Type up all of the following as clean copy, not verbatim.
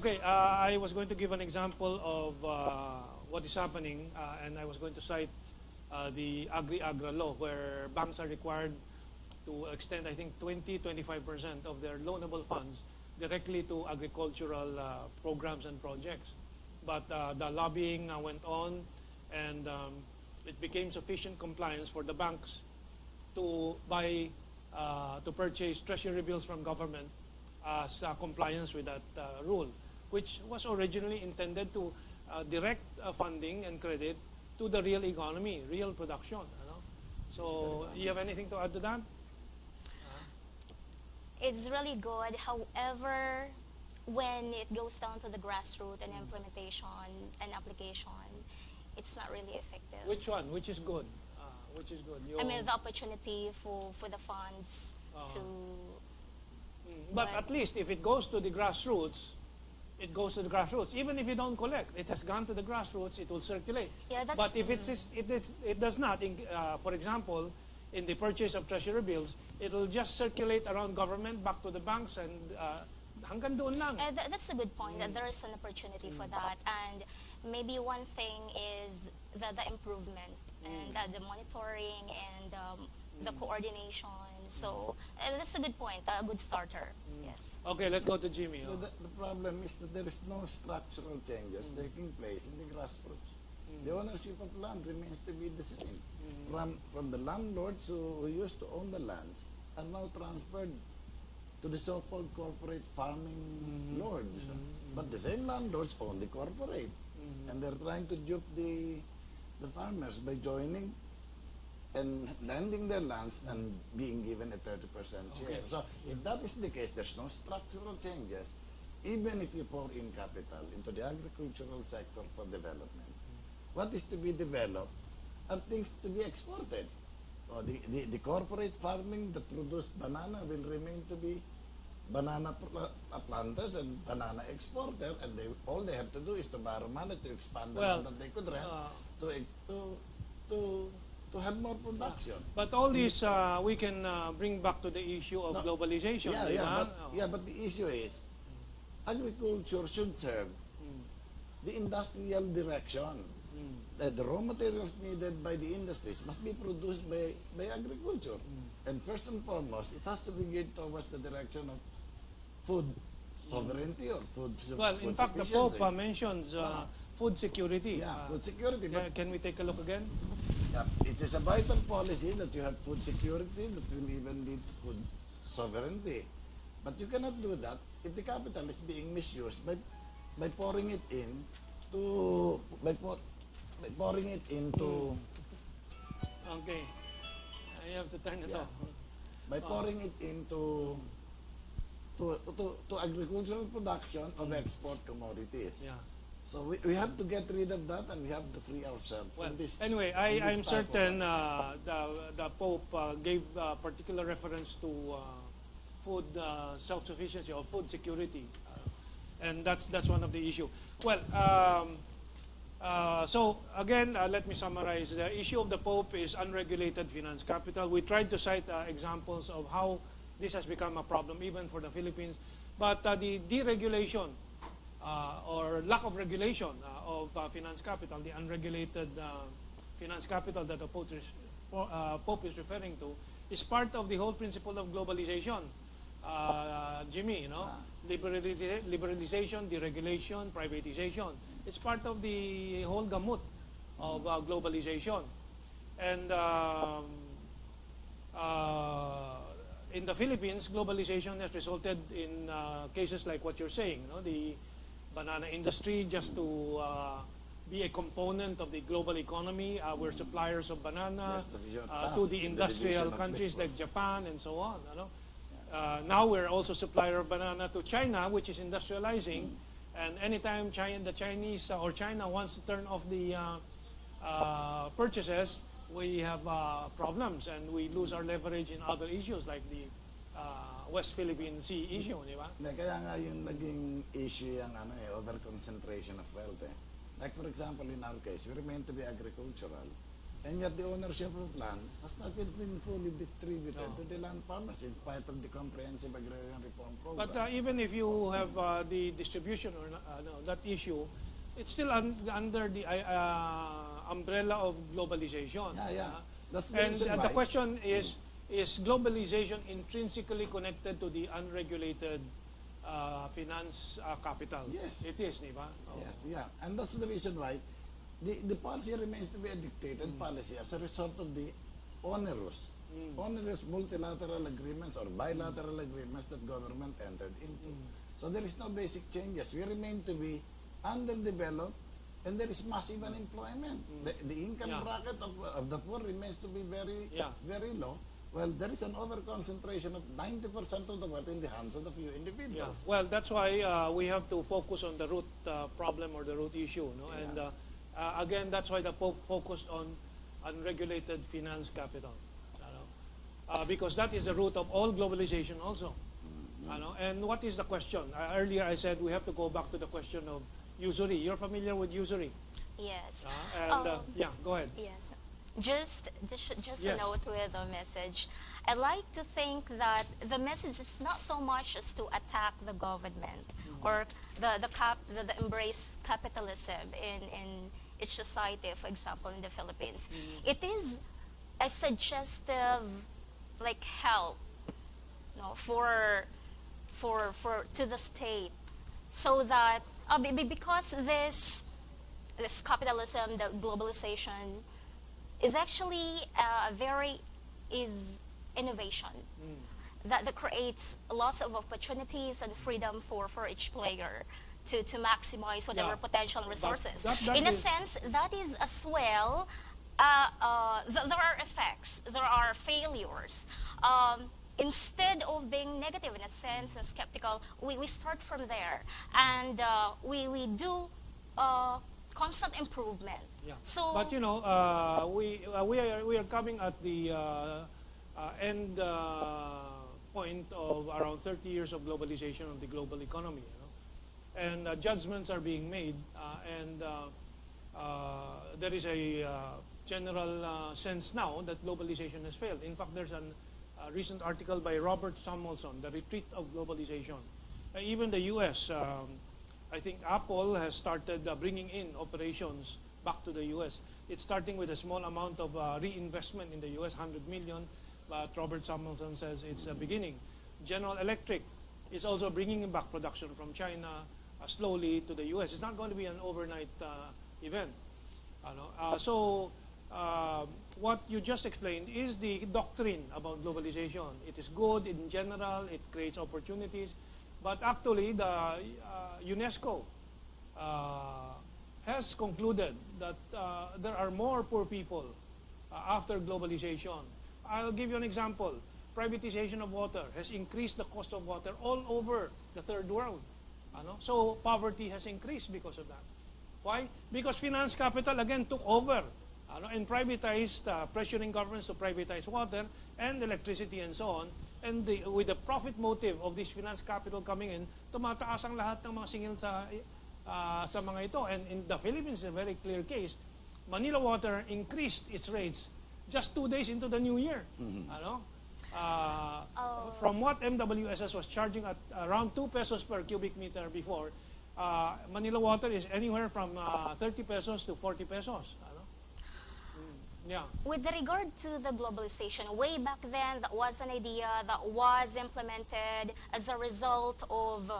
Okay, I was going to give an example of what is happening, and I was going to cite the Agri-Agra law, where banks are required to extend, I think, 20-25% of their loanable funds directly to agricultural programs and projects. But the lobbying went on, and it became sufficient compliance for the banks to buy, to purchase treasury bills from government as compliance with that rule, which was originally intended to direct funding and credit to the real economy, real production. You know? So, you have anything to add to that? It's really good. However, when it goes down to the grassroots and implementation and application, it's not really effective. Which one? Which is good? Which is good? I mean, the opportunity for the funds to... But at least if it goes to the grassroots, it goes to the grassroots. Even if you don't collect, it has gone to the grassroots, it will circulate. Yeah, that's, but if it does not, for example, in the purchase of treasury bills, it will just circulate around government, back to the banks, and hanggang doon lang. That's a good point, that there is an opportunity for that. And maybe one thing is the improvement and the monitoring and the coordination. So that's a good point, a good starter. Yes. Okay, let's go to Jimmy. The problem is that there is no structural changes taking place in the grassroots. The ownership of land remains to be the same. From the landlords who used to own the lands are now transferred to the so-called corporate farming lords. But the same landlords own the corporate. And they're trying to dupe the farmers by joining and lending their lands and being given a 30% share. Okay. So if that is the case, there's no structural changes. Even if you pour in capital into the agricultural sector for development, what is to be developed are things to be exported. The corporate farming that produce banana will remain to be banana planters and banana exporter, and all they have to do is to borrow money to expand the land that they could rent to have more production. But all this we can bring back to the issue of globalization. But the issue is agriculture should serve the industrial direction. The raw materials needed by the industries must be produced by agriculture. And first and foremost, it has to be geared towards the direction of food sovereignty or food Well, in fact, the Pope mentions food security. Yeah, food security. Can we take a look again? Yeah, it is a vital policy that you have food security, that will even lead to food sovereignty. But you cannot do that if the capital is being misused by pouring it in to pouring it into Okay, you have to turn it off. By pouring it into to agricultural production of export commodities. Yeah. So we have to get rid of that, and we have to free ourselves Well, from this. anyway, I'm certain the Pope gave particular reference to food self-sufficiency or food security, and that's one of the issue. Well, so again, let me summarize. The issue of the Pope is unregulated finance capital. We tried to cite examples of how this has become a problem even for the Philippines, but the deregulation or lack of regulation of finance capital, the unregulated finance capital that the Pope is referring to, is part of the whole principle of globalization. Jimmy, you know, liberalization, deregulation, privatization. It's part of the whole gamut of globalization. And in the Philippines, globalization has resulted in cases like what you're saying, you know, the banana industry, just to be a component of the global economy. We're suppliers of banana to the industrial countries like Japan and so on. You know? Now we're also supplier of banana to China, which is industrializing. And anytime the Chinese or China wants to turn off the purchases, we have problems, and we lose our leverage in other issues like the West Philippine Sea issue, di ba? Kaya nga yung naging issue yung over-concentration of wealth. Like for example, in our case, we remain to be agricultural. and yet the ownership of land has not yet been fully distributed No. to the land farmers in spite of the comprehensive agrarian reform program. But even if you have the distribution or no, that issue, it's still under the umbrella of globalization. Yeah. That's the And reason the why. question is globalization intrinsically connected to the unregulated finance capital? Yes. It is, di ba? Oh. Yes, yeah. And that's the reason why the policy remains to be a dictated policy as a result of the onerous multilateral agreements or bilateral agreements that government entered into. So there is no basic changes. We remain to be underdeveloped, and there is massive unemployment. The income bracket of the poor remains to be very low. Well, there is an overconcentration of 90% of the wealth in the hands of a few individuals. Yeah. Well, that's why we have to focus on the root problem or the root issue. No? Yeah. And again, that's why the Pope focused on unregulated finance capital. Because that is the root of all globalization also. And what is the question? Earlier I said we have to go back to the question of usury. You're familiar with usury? Yes. Yeah, go ahead. Yes. Just Yes. a note with the message. I like to think that the message is not so much as to attack the government or the embrace capitalism in each society, for example, in the Philippines. It is a suggestive, like, help, for to the state, so that because this capitalism, the globalization, is actually is innovation that creates lots of opportunities and freedom for each player to maximize whatever potential and resources. In a sense, that is as well. There are effects, there are failures. Instead of being negative in a sense and skeptical, we start from there, and we do constant improvement. Yeah. So, But we are coming at the end point of around 30 years of globalization of the global economy, and judgments are being made, and there is a general sense now that globalization has failed. In fact, there's a recent article by Robert Samuelson, The Retreat of Globalization. Even the U.S., I think Apple has started bringing in operations back to the U.S. It's starting with a small amount of reinvestment in the U.S., 100 million, but Robert Samuelson says it's a beginning. General Electric is also bringing back production from China slowly to the U.S. It's not going to be an overnight event. What you just explained is the doctrine about globalization. It is good in general, it creates opportunities, but actually the UNESCO has concluded that there are more poor people after globalization. I'll give you an example. Privatization of water has increased the cost of water all over the third world. So poverty has increased because of that. Why? Because finance capital again took over and privatized, pressuring governments to privatize water and electricity and so on. And with the profit motive of this finance capital coming in, tumataas ang lahat ng mga singil sa mga ito. And in the Philippines, a very clear case, Manila Water increased its rates just 2 days into the new year. From what MWSS was charging at around 2 pesos per cubic meter before, Manila Water is anywhere from 30 pesos to 40 pesos. Yeah. With regard to the globalization, way back then, that was an idea that was implemented as a result of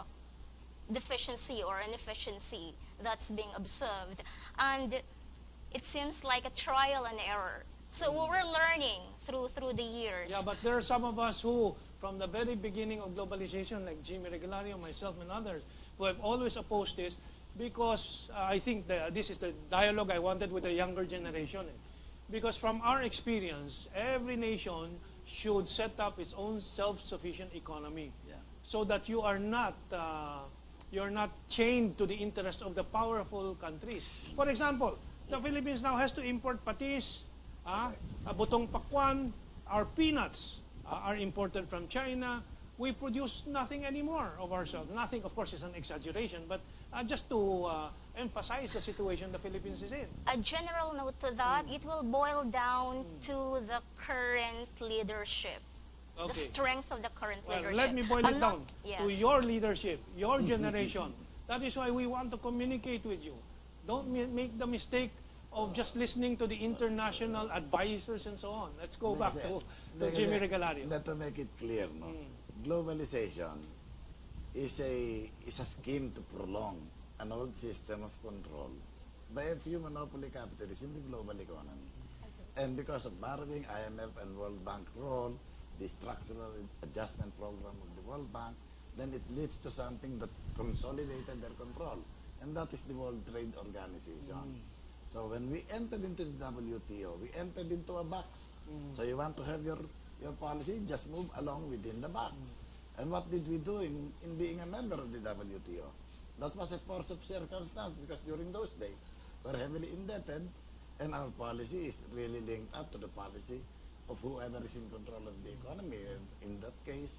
deficiency or inefficiency that's being observed. And it seems like a trial and error. So we're learning through the years. Yeah, but there are some of us who, from the very beginning of globalization, like Jimmy Regulario, myself, and others, who have always opposed this, because I think this is the dialogue I wanted with the younger generation. Because from our experience, every nation should set up its own self-sufficient economy, so that you are not chained to the interest of the powerful countries. For example, the Philippines now has to import patis, butong pakwan, our peanuts are imported from China. We produce nothing anymore of ourselves. Nothing, of course, is an exaggeration, but just to emphasize the situation the Philippines is in. A general note to that, it will boil down to the current leadership. The Okay. strength of the current Well, leadership. let me boil it down Yes. to your leadership, your generation. That is why we want to communicate with you. Don't make the mistake of just listening to the international advisors and so on. Let's go back to Jimmy Regalario. Let me make it clear, no? Globalization is a scheme to prolong an old system of control by a few monopoly capitalists in the global economy. And because of borrowing, IMF and World Bank role, the structural adjustment program of the World Bank, then it leads to something that consolidated their control. And that is the World Trade Organization. So when we entered into the WTO, we entered into a box. So you want to have your policy, just move along within the box. And what did we do in being a member of the WTO? That was a force of circumstance because during those days, we're heavily indebted and our policy is really linked up to the policy of whoever is in control of the economy. And in that case,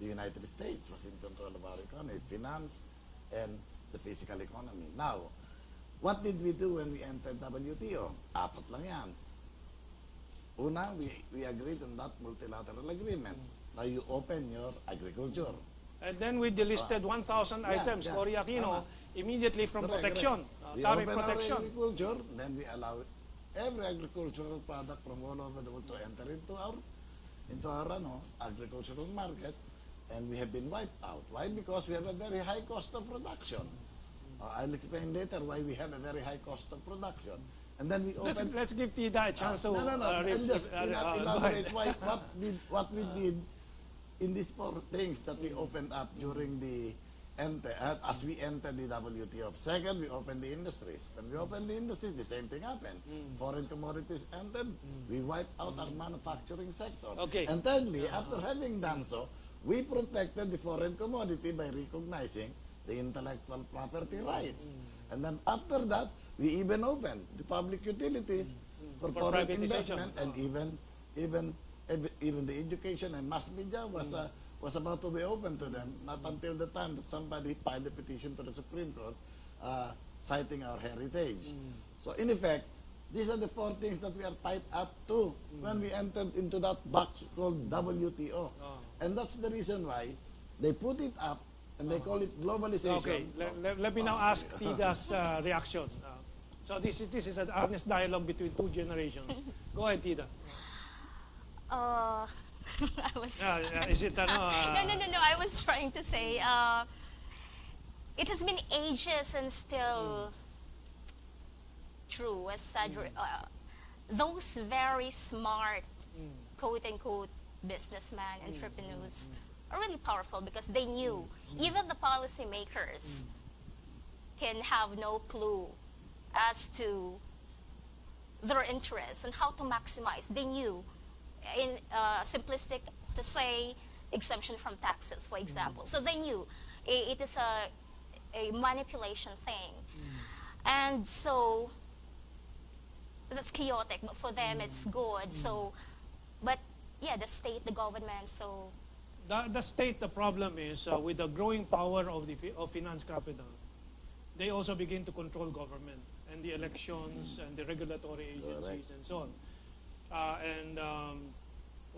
the United States was in control of our economy, finance, and the physical economy. Now, what did we do when we entered WTO? Apat lang yan. Una, we agreed on that multilateral agreement. Now you open your agriculture. And then we delisted 1,000 items, Cory Aquino, immediately from Correct, protection, We tariff open our protection. agriculture, then we allow every agricultural product from all over the world to enter into our agricultural market, and we have been wiped out. Why? Because we have a very high cost of production. I'll explain later why we have a very high cost of production. And then we open... Let's give Tida a chance to... I'll just elaborate what we did in these four things that we opened up during the as we entered the WTO. Second, we opened the industries. When we opened the industries, the same thing happened. Foreign commodities entered. We wiped out our manufacturing sector. Okay. And thirdly, after having done so, we protected the foreign commodity by recognizing the intellectual property rights. And then after that, we even opened the public utilities for foreign privatization. investment, and even the education and mass media was about to be open to them, not until the time that somebody filed a petition to the Supreme Court citing our heritage. So in effect, these are the four things that we are tied up to when we entered into that box called WTO. And that's the reason why they put it up and they call it globalization. Okay, let me now ask Tida's reaction. So this is an honest dialogue between two generations. Go ahead, Tida. I was... Is it, No. I was trying to say, it has been ages and still true. As said, those very smart, quote-unquote, businessmen, entrepreneurs are really powerful because they knew. Even the policymakers can have no clue as to their interests and how to maximize. They knew. In simplistic to say, exemption from taxes, for example. So they knew it is a manipulation thing. And so that's chaotic, but for them it's good. So, but yeah, the state, the government, so... The state, the problem is, with the growing power of finance capital, they also begin to control government and the elections and the regulatory agencies and so on.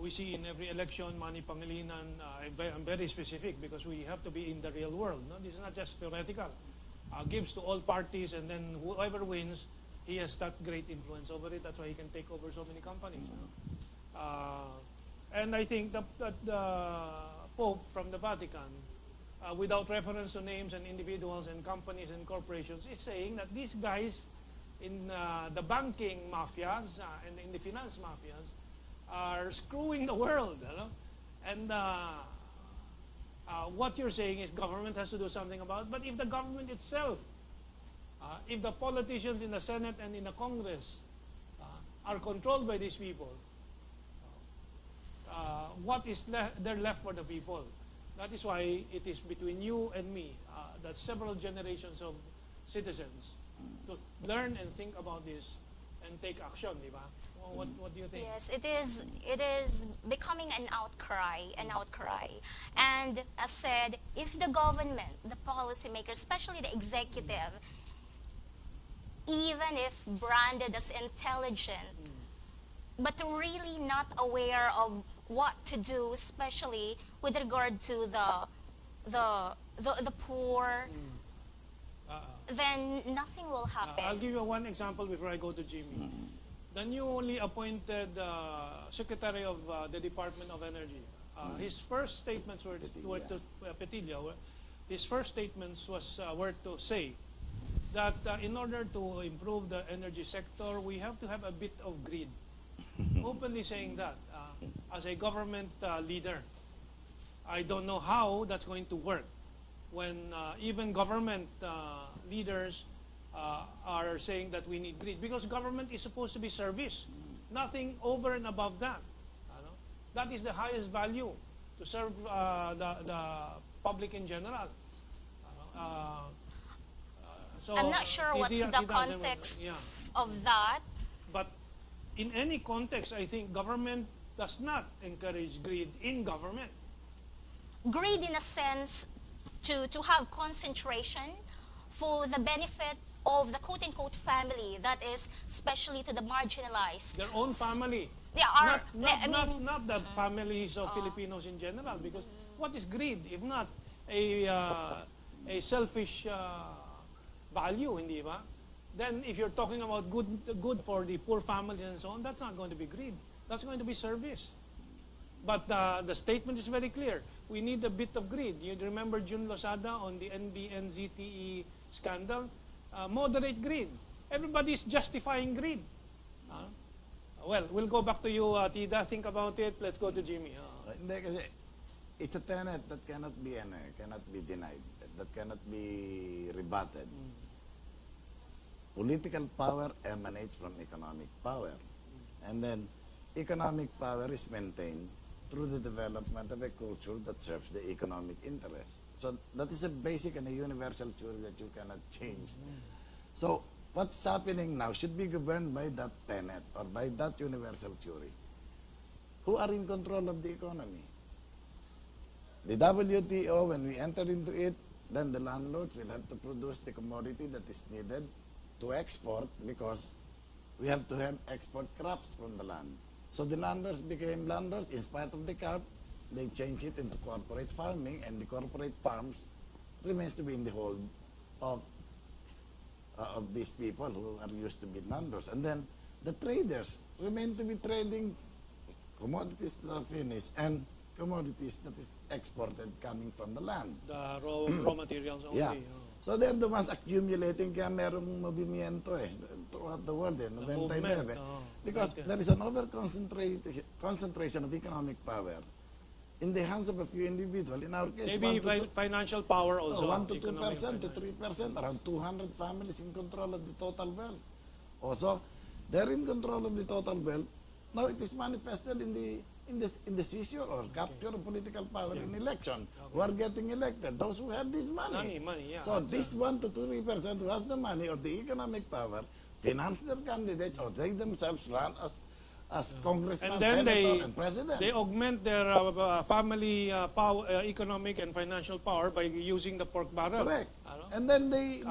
We see in every election, Manny Pangilinan, I'm very specific because we have to be in the real world. No? This is not just theoretical. Gives to all parties, and then whoever wins, he has that great influence over it. That's why he can take over so many companies. And I think that the Pope from the Vatican, without reference to names and individuals and companies and corporations, is saying that these guys in the banking mafias and in the finance mafias are screwing the world. You know? And what you're saying is government has to do something about it. But if the government itself, if the politicians in the Senate and in the Congress are controlled by these people, what is there left for the people? That is why it is between you and me that several generations of citizens to learn and think about this and take action, di ba? What do you think? Yes, it is becoming an outcry, And as said, if the government, the policymakers, especially the executive, even if branded as intelligent, but really not aware of what to do, especially with regard to the poor, then nothing will happen. I'll give you one example before I go to Jimmy. The newly appointed Secretary of the Department of Energy, his first statements were to Petilla. His first statements were to say that in order to improve the energy sector, we have to have a bit of greed. Openly saying that as a government leader. I don't know how that's going to work when even government leaders are saying that we need greed, because government is supposed to be service, nothing over and above that. That is the highest value, to serve the public in general. So I'm not sure what's the context of that. But in any context, I think government does not encourage greed in government. Greed in a sense to have concentration for the benefit of the quote-unquote family, that is especially to the marginalized. Their own family. Not the families of Filipinos in general, because what is greed if not a selfish value, hindi ba? Then if you're talking about good for the poor families and so on, that's not going to be greed. That's going to be service. But the statement is very clear. We need a bit of greed. You remember June Losada on the NBNZTE scandal? Moderate greed. Everybody is justifying greed. Well, we'll go back to you, Tida. Think about it. Let's go to Jimmy. Hindi, kasi it's a tenet that cannot be denied, that cannot be rebutted. Political power emanates from economic power. And then economic power is maintained through the development of a culture that serves the economic interest. So that is a basic and a universal theory that you cannot change. So what's happening now should be governed by that tenet or by that universal theory. Who are in control of the economy? The WTO, when we enter into it, then the landlords will have to produce the commodity that is needed to export, because we have to have export crops from the land. So the landlords became landlords in spite of the CARP. They changed it into corporate farming, and the corporate farms remains to be in the hold of these people who are used to be landlords. And then the traders remain to be trading commodities that are finished and commodities that is exported coming from the land. The raw materials only. Yeah. So they're the ones accumulating, kaya merong movimiento throughout the world, 99. Because there is an concentration of economic power in the hands of a few individuals. In our case, maybe financial power also. 1 to 2% to 3%, around 200 families in control of the total wealth. Also, they're in control of the total wealth. Now it is manifested in the seizure or capture of political power in election. Who are getting elected? Those who have this money. Yeah. So this 1 to 3% who has the money or the economic power finance their candidates, or they themselves run as congressman, and then senator, and president. They augment their family power, economic and financial power by using the pork barrel. Correct. And then they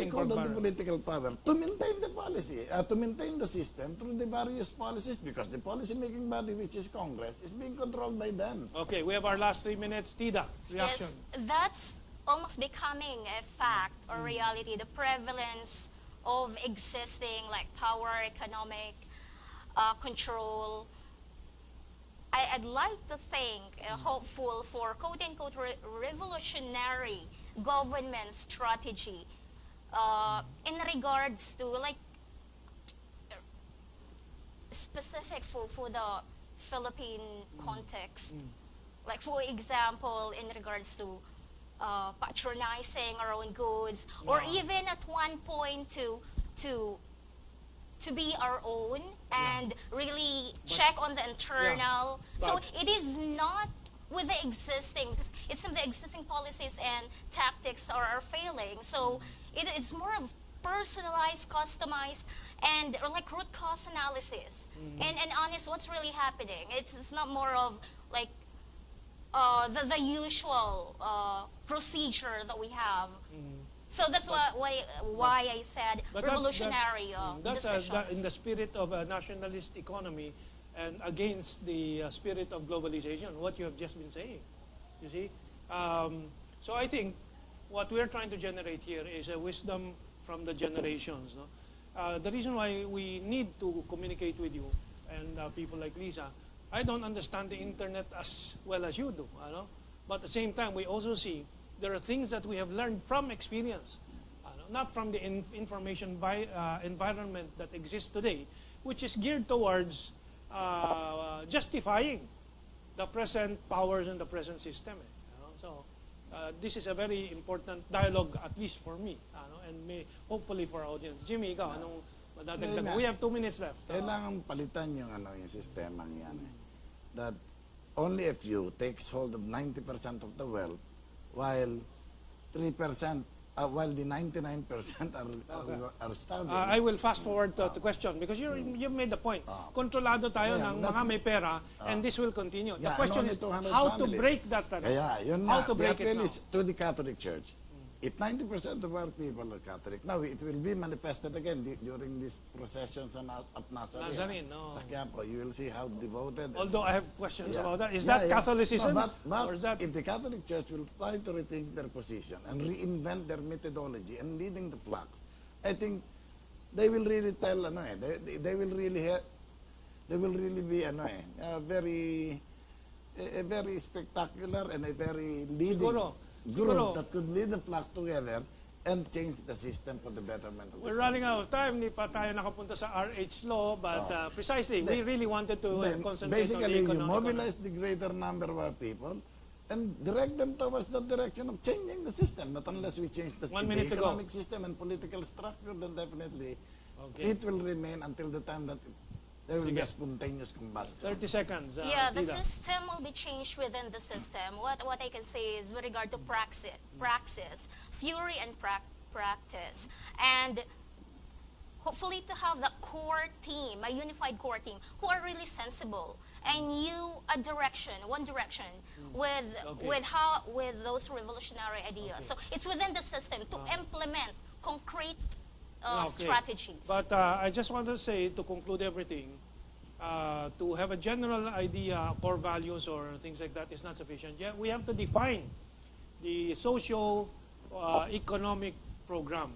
call on the political power to maintain the policy, to maintain the system through the various policies, because the policy-making body, which is Congress, is being controlled by them. Okay, we have our last 3 minutes. Tida, reaction. Yes, that's almost becoming a fact or reality, the prevalence of existing like power, economic control. I'd like to think, hopeful for quote-unquote revolutionary government strategy in regards to like specific for the Philippine context. Like for example, in regards to patronizing our own goods, or even at one point to be our own and really check on the internal. So it is not with the existing, because it's in the existing policies and tactics are failing. So it's more of personalized, customized, and or like root cause analysis. And honest, what's really happening? It's not more of like the usual procedure that we have. So that's why I said But revolutionary that's decisions. in the spirit of a nationalist economy and against the spirit of globalization, what you have just been saying. You see? So I think what we're trying to generate here is a wisdom from the generations. No? The reason why we need to communicate with you and people like Lisa, I don't understand the internet as well as you do. Ano? But at the same time, we also see there are things that we have learned from experience, not from the information environment that exists today, which is geared towards justifying the present powers and the present system. So this is a very important dialogue, at least for me, and hopefully for our audience. Jimmy, ikaw, anong madadagdag mo? We have 2 minutes left. Kailangan palitan yung sistemang yan. That only a few takes hold of 90% of the wealth, while 3%, while the 99% are starving. I will fast forward to the question because you made the point. Kontrolado tayo ng mga may pera, and this will continue. The question is how to break that. How to break it now. To the Catholic Church. If 90% of our people are Catholic, now it will be manifested again during these processions of Nazarene. No. Sa Quiapo, you will see how devoted. Although I have questions about that. Is that Catholicism? No, but or is that... if the Catholic Church will try to rethink their position and reinvent their methodology and leading the flocks, I think they will really tell, they will really be a very spectacular and a very leading group that could lead the flock together and change the system for the betterment of the We're running out of time. Hindi pa tayo nakapunta sa RH law, but precisely, we really wanted to concentrate on the economic. Basically, you mobilize the greater number of our people and direct them towards the direction of changing the system. Not unless we change the economic system and political structure, then definitely it will remain until the time that there will be a spontaneous combustion. 30 seconds. The system will be changed within the system. What I can say is with regard to praxis, theory and practice, and hopefully to have the core team, a unified core team, who are really sensible and one direction with those revolutionary ideas. So it's within the system to implement concrete strategies. But I just want to say, to conclude everything, to have a general idea, core values or things like that is not sufficient. Yeah, we have to define the socio-economic program.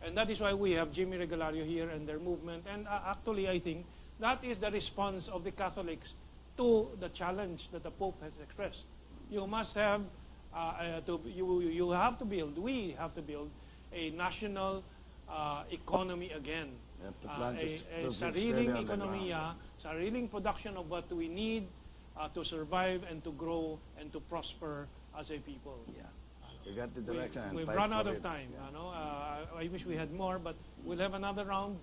And that is why we have Jimmy Regalario here and their movement. And actually, I think that is the response of the Catholics to the challenge that the Pope has expressed. You must have, we have to build a national economy again. A sariling ekonomiya, sariling production of what we need to survive and to grow and to prosper as a people. Yeah. We got the direction. We've run out of time. I wish we had more, but we'll have another round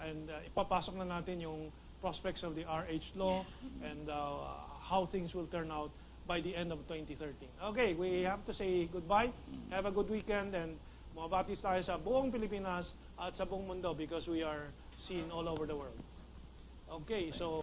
and ipapasok na natin yung prospects of the RH law and how things will turn out by the end of 2013. Okay, we have to say goodbye. Have a good weekend and mabatis tayo sa buong Pilipinas at sa buong mundo because we are seen all over the world. Okay, so